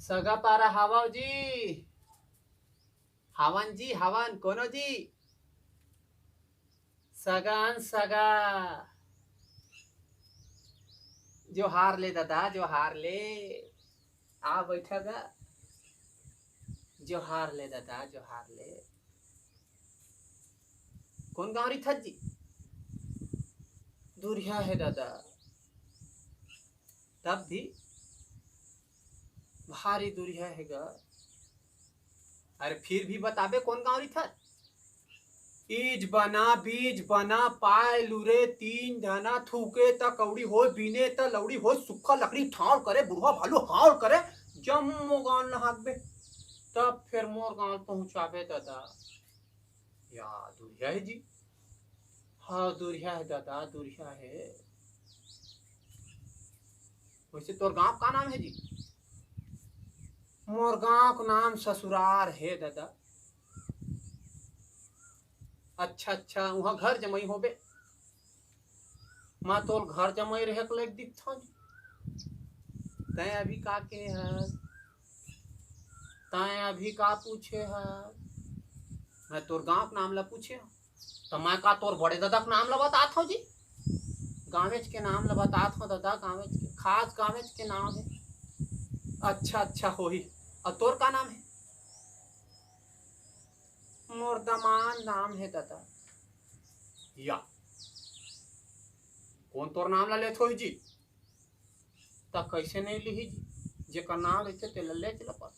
सगा पारा हवा जी। हवन जी हवन कोनो जी। सगान सगा। जो हार ले दादा जो हार ले। आ बैठा गा। जो हार ले दादा जो हार ले। कौन गाँव रही था जी। दूरिया है दादा। तब भी भारी दूरिया है गा। अरे फिर भी बताबे कौन गाँव रही था। ईज बना बीज बना पाए लुरे तीन धना थूके त कौड़ी हो बीने त लौड़ी हो सुखा लकड़ी ठाव करे बुढ़वा भालू हाव करे जम्मो गांव नहाक बे तब फिर मोर गांव पहुंचाबे दादा। या दूरिया है जी। हाँ दूरिया है दादा दूरिया है। वैसे तोर गांव का नाम है जी। मोर गांव का नाम ससुरार है दादा। अच्छा अच्छा वहाँ घर जमाई हो बे। मैं तोर घर जमाई रहे को लग दिखता जी। तय अभी का के है। तय अभी का पूछे है। मैं तोर गांव का नाम ला पूछे तो मैं का तोर बड़े दादा का नाम ला बताता हूँ जी। गाँवेच के नाम ला बताता हूँ दादा गाँवेच के खास गाँवेच के नाम है। अच्छा अच्छा हो ही। और तोर का नाम है। मोर दमान नाम है दादा। या कौन तोर नाम ला लेत हो जी। तब कैसे नहीं ली जी जेकर नाम लेते ते ले चला पर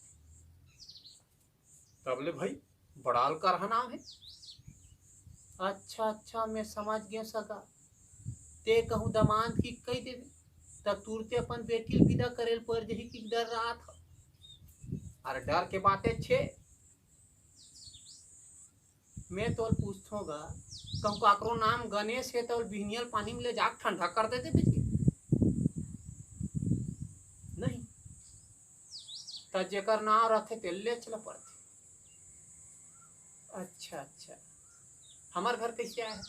तब ले भाई बड़ाल कर नाम है। अच्छा अच्छा मैं समझ गया सगा। ते कहूँ दमान की कही देवे तब तुरते अपन बेटी विदा करेल पर जही की डर रहा था। अरे डर के बातें छे। मैं तो पूछूंगा कहूँ काकरो नाम गणेश है तो बिहनियल पानी में ले जाकर ठंडा कर देते बिजली नहीं तो जेकर नाम रहते ते ले चला पड़ते। अच्छा अच्छा हमार घर कैसे आया है।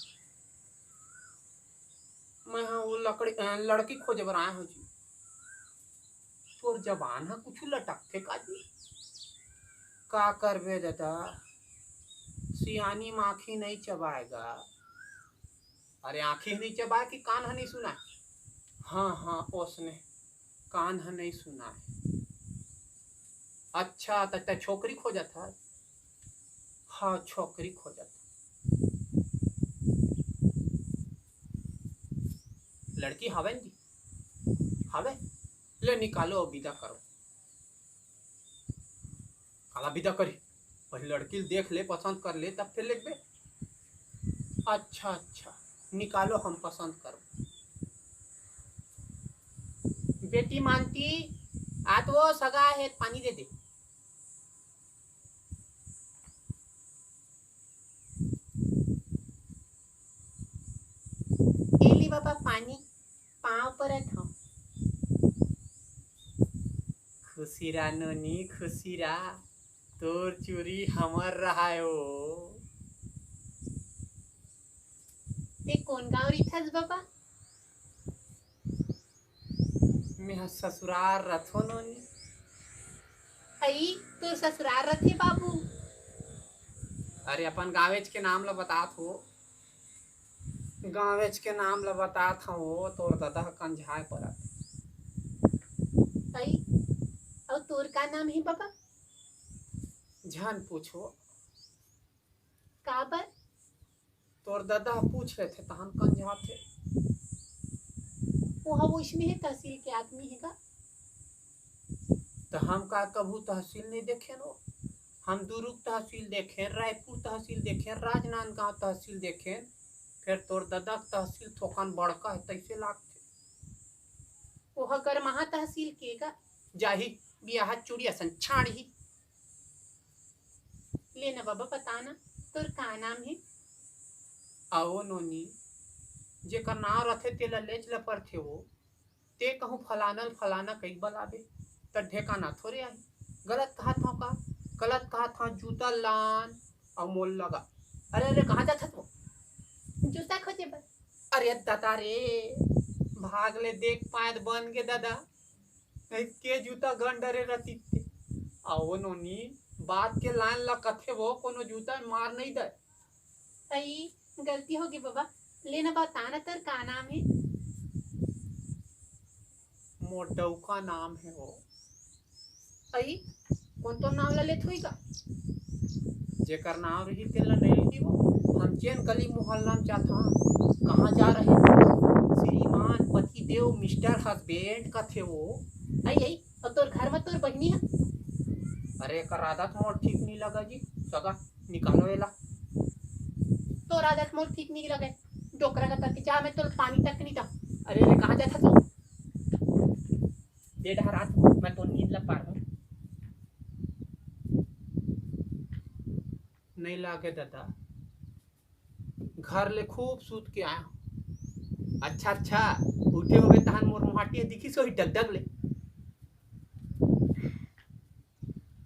मैं हाँ वो लड़की खोजे बर आया हूँ जी। तोर जबान है कुछ लटकते का जी। का करबे दादा सियानी में आँखी नहीं चबाएगा। अरे आँखी नहीं चबाए कि कान है नहीं सुना। हाँ हाँ उसने कान है नहीं सुना है। अच्छा तो छोकरी खोजा था। हाँ छोकरी खोजा था। लड़की हवे जी। हवे ले निकालो विदा करो। काला विदा करी पहले लड़की देख ले पसंद कर ले तब फिर लिख बे। अच्छा अच्छा निकालो हम पसंद करो। बेटी मानती आ तो सगा है पानी दे दे। एली बाबा पानी पाँव पर था। खुशीरा नोनी खुशीरा तोर चोरी हमर रहा है ओ। ते कौन गाँव रिथस बाबा। मैं ससुराल रथो नोनी। आई तो ससुराल रथे बाबू। अरे अपन गावेज के नाम ला बतात हो। गावेज के नाम ला बतात हो तोर दादा कंझाए परत। आई और तोर का नाम है बाबा। जान पूछो का बर। तोर दादा पूछ रहे थे तो हम कंझा थे। वो इसमें है तहसील के आदमी है का। तो हम का कभू तहसील नहीं देखे नो। हम दुरुक तहसील देखे रायपुर तहसील देखे राजनांदगांव तहसील देखे फिर तोर दादा तहसील थोकान बड़का है तैसे लागते। ओह कर महा तहसील के का जाही बियाह चूड़िया सन छाड़ ही लेना बाबा बताना तोर का नाम है। आओ नोनी जेकर नाम रथे तेला लेच ल परथे वो ते कहूँ फलानल फलाना कई बलाबे त ढेकाना थोड़े आई। गलत कहा था का गलत कहा था जूता लान और मोल लगा। अरे अरे कहाँ जाता तू जूता खोजे बर। अरे दादा रे भाग ले देख पाए बन के दादा के जूता गंडरे रहती आओ नोनी बात के लाइन ला कथे वो कोनो जूता में मार नहीं दे। आई गलती होगी बाबा, लेना बताना तर का नाम है। मोटऊ का नाम है वो। आई कौन तो नाम ला लेत हुई का जेकर नाम रही तेला नहीं लिखी वो। हम चैन गली मोहल्ला में जाता कहाँ जा रहे श्रीमान पति देव मिस्टर हस्बैंड का थे वो। आई आई और तोर घर में तोर बहनी है। अरे कर आदत मोर ठीक नहीं लगा जी सगा निकालो एला। तोर आदत मोर ठीक नहीं लगे, डोकरा का तक चाह में तो पानी तक नहीं था। अरे अरे कहाँ जाता तू? दे डहा रात मैं तो नींद लग पा रहा हूँ। नहीं लागे दादा घर ले खूब सूत के आया हूँ। अच्छा अच्छा उठे हुए तहन मोर मुहाटी दिखी सो ही डग डग ले।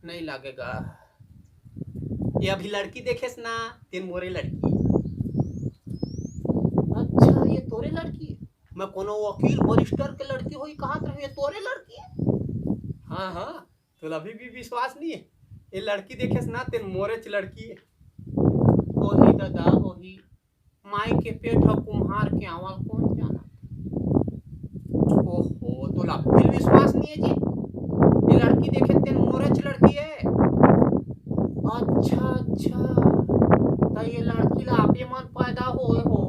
नहीं लागेगा ये अभी लड़की देखेस ना तेन मोरे लड़की। अच्छा ये तोरे लड़की है? मैं कोनो वकील बरिस्टर के लड़की होई कहा रहे तोरे लड़की है। हाँ हाँ तो अभी भी विश्वास नहीं है ये लड़की देखेस ना तेन मोरे च लड़की है। वही दादा वही माई के पेट ह कुम्हार के आवा कौन जाना। ओहो तो फिर विश्वास नहीं है जी ये लड़की देखे तेन मोरे च लड़की है। अच्छा अच्छा तो ये लड़की ला आपे मन पैदा होए हो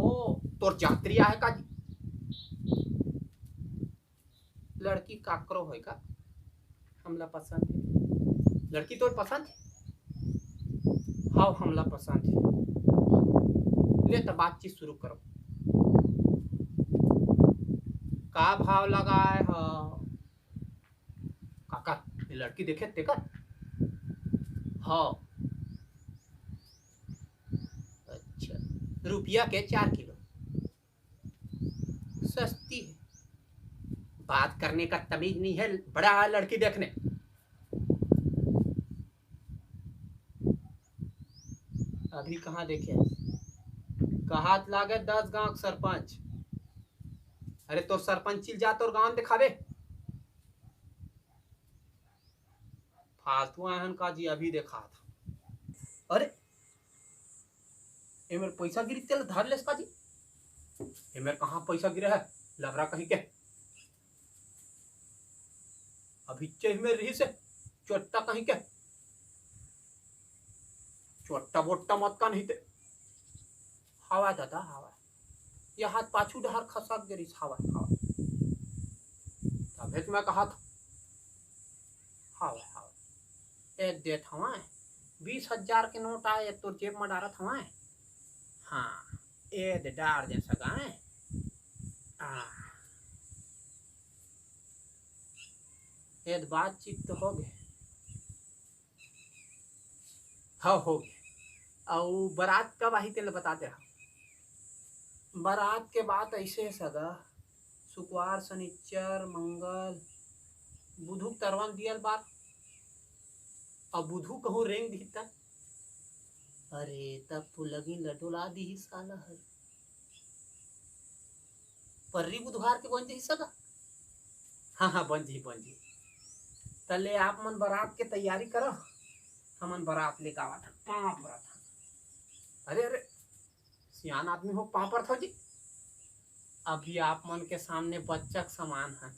तोर जात्रिया है का जी। लड़की काकरो होए का हमला पसंद है। लड़की तोर पसंद है। हाँ हमला पसंद है। ले तो बातचीत शुरू करो। का भाव लगाए हो काका ये लड़की देखे तेकर। हाँ अच्छा रुपया के 4 किलो सस्ती है। बात करने का तमीज नहीं है बड़ा है लड़की देखने। अभी कहाँ देखे कहा लागे 10 गांव सरपंच। अरे तो सरपंच चिल जा तोर गांव दिखावे फालतू आहन का जी अभी देखा था। अरे ये मेरे पैसा गिरी तेल धर लेस का जी। ये मेरे कहाँ पैसा गिरे है लबरा कहीं के अभी चेह में रही से चोट्टा कहीं के चोट्टा बोट्टा मत का नहीं ते हवा दादा हवा ये हाथ पाछू डहर खसक गिरी हवा हवा तभी तो मैं कहा था हवा हवा ए देत हवा 20,000 के नोट आए तो जेब में डारत हवा। हाँ ए दे डार दे सका है ए बातचीत तो हो गए। हाँ हो गए और बारात कब आई तेल बताते रहा। बारात के बाद ऐसे सगा शुक्रवार शनिचर मंगल बुधू तरवन दियल बार और बुधू कहूँ रेंग दीता। अरे तब तो लगी लडोला दी ही साला है पर्री बुधवार के बन जी सगा। हाँ हाँ बन जी तले आप मन बारात के तैयारी करो हमन बारात लेकर आवा था पाँव पर था। अरे अरे सियान आदमी हो पाँव पर था जी। अभी आप मन के सामने बच्चक समान है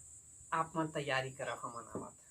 आप मन तैयारी करो हमन आवा था।